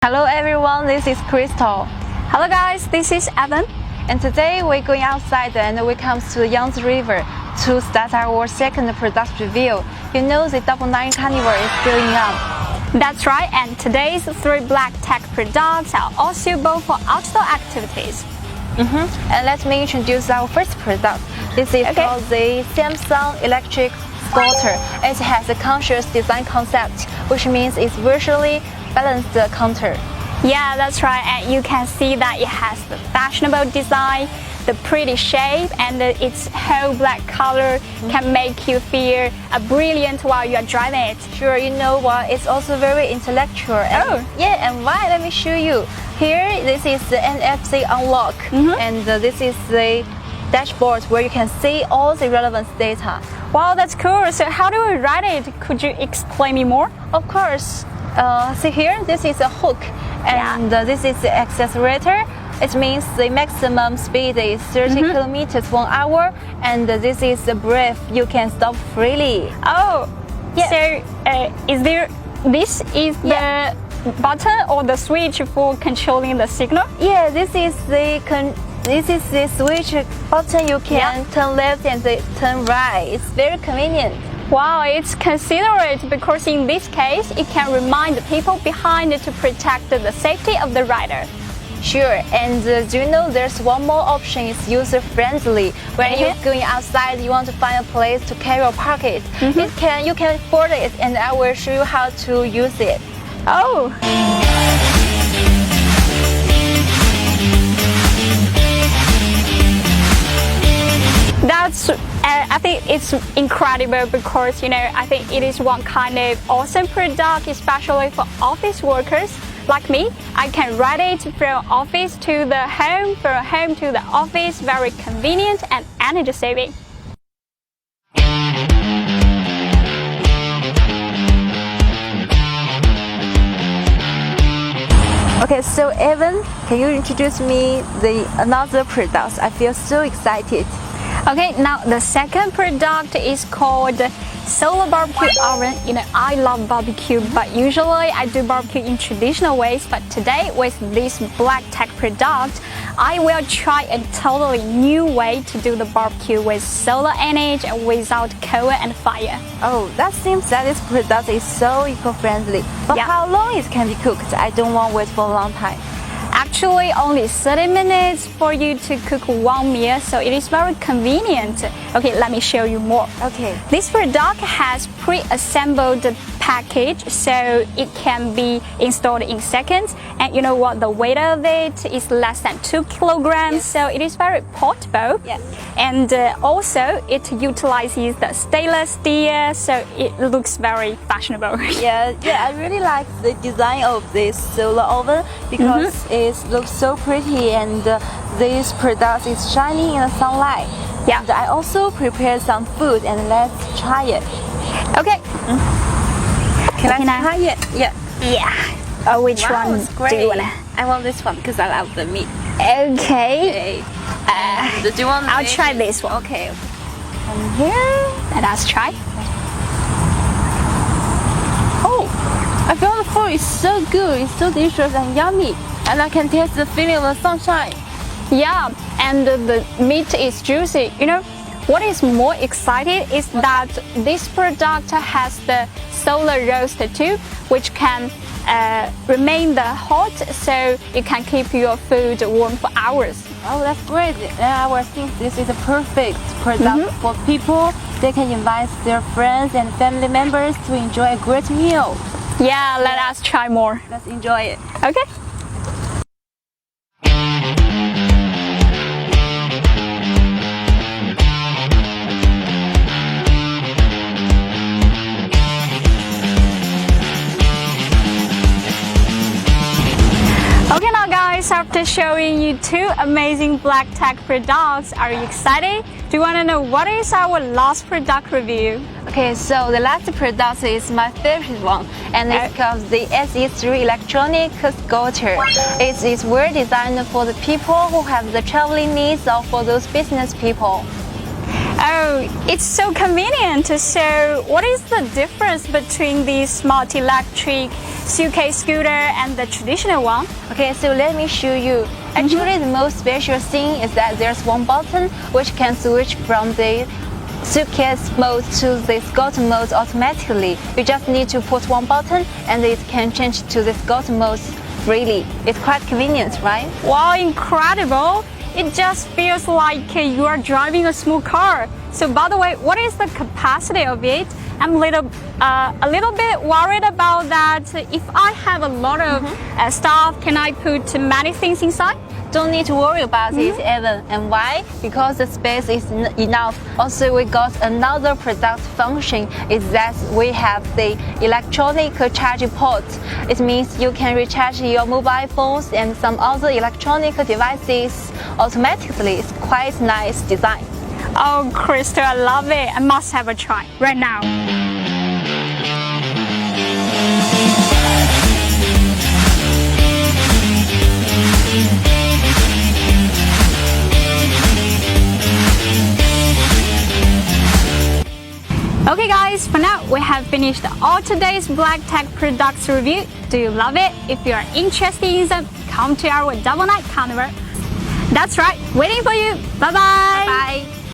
Hello everyone, this is Crystal. Hello guys, this is Evan. And today we're going outside and we come to the Yangtze River to start our second product review. You know the Double Nine Carnival is going on. That's right, and today's three black tech products are all suitable for outdoor activities. And let me introduce our first product. This is called the Samsung electric scooter. It has a conscious design concept, which means it's virtually balanced counter. Yeah, that's right, and you can see that it has the fashionable design, the pretty shape, and its whole black color can make you feel brilliant while you are driving it. Sure, you know what? It's also very intellectual. And yeah, and why? Let me show you. Here, this is the NFC unlock, and this is the dashboard where you can see all the relevant data. Wow, that's cool. So how do we ride it? Could you explain me more? Of course. See here, this is a hook, and this is the accelerator. It means the maximum speed is 30 kilometers per hour, and this is the brake. You can stop freely. Oh, yeah. So this is the button or the switch for controlling the signal? Yeah, this is the switch button. You can turn left and turn right. It's very convenient. Wow, it's considerate because in this case, it can remind the people behind to protect the safety of the rider. Sure, and do you know there's one more option? It's user-friendly. When you're going outside, you want to find a place to carry or park it. You can afford it, and I will show you how to use it. Oh. I think it's incredible because, I think it is one kind of awesome product, especially for office workers like me. I can ride it from office to the home, from home to the office, very convenient and energy saving. Okay, so Evan, can you introduce me another product? I feel so excited. Okay, now the second product is called solar barbecue oven. I love barbecue, but usually I do barbecue in traditional ways. But today with this black tech product, I will try a totally new way to do the barbecue with solar energy and without coal and fire. Oh, that seems that this product is so eco-friendly. But how long it can be cooked? I don't want to wait for a long time. Actually, only 30 minutes for you to cook one meal, so it is very convenient. Okay, let me show you more. Okay. This product has pre-assembled package, so it can be installed in seconds. And you know what? The weight of it is less than 2 kilograms, so it is very portable. And also, it utilizes the stainless steel, so it looks very fashionable. Yeah, I really like the design of this solar oven because it looks so pretty, and this product is shining in the sunlight. Yeah. And I also prepared some food, and let's try it. Okay. Can I try it? Yeah. Yeah. Which one do you want? I want this one because I love the meat. Okay. Do you want? I'll try this one. Okay. And here, let us try. Oh, I feel the food is so good. It's so delicious and yummy, and I can taste the feeling of the sunshine. Yeah, and the meat is juicy. What is more exciting is that this product has the solar roaster too, which can remain hot, so you can keep your food warm for hours. Oh, that's great. I would think this is a perfect product for people. They can invite their friends and family members to enjoy a great meal. Yeah, let us try more. Let's enjoy it. Okay. Okay, now guys, after showing you two amazing black tech products, are you excited? Do you want to know what is our last product review? Okay, so the last product is my favorite one, and it's called the SE3 electronic scooter. It is well designed for the people who have the traveling needs or for those business people. Oh, it's so convenient. So what is the difference between this smart electric suitcase scooter and the traditional one? Okay, so let me show you. Actually, the most special thing is that there's one button which can switch from the suitcase mode to the skirt mode automatically. You just need to put one button and it can change to the skirt mode freely. It's quite convenient, right? Wow, incredible! It just feels like you are driving a small car. So by the way, what is the capacity of it? I'm a little bit worried about that. If I have a lot of stuff, can I put many things inside? Don't need to worry about it even. And why? Because the space is enough. Also, we got another product function is that we have the electronic charging port. It means you can recharge your mobile phones and some other electronic devices automatically. It's quite nice design. Oh, Crystal, I love it. I must have a try right now. Okay guys, for now we have finished all today's Black Tech products review. Do you love it? If you are interested in them, come to our Double Night Carnival. That's right, waiting for you. Bye bye. Bye.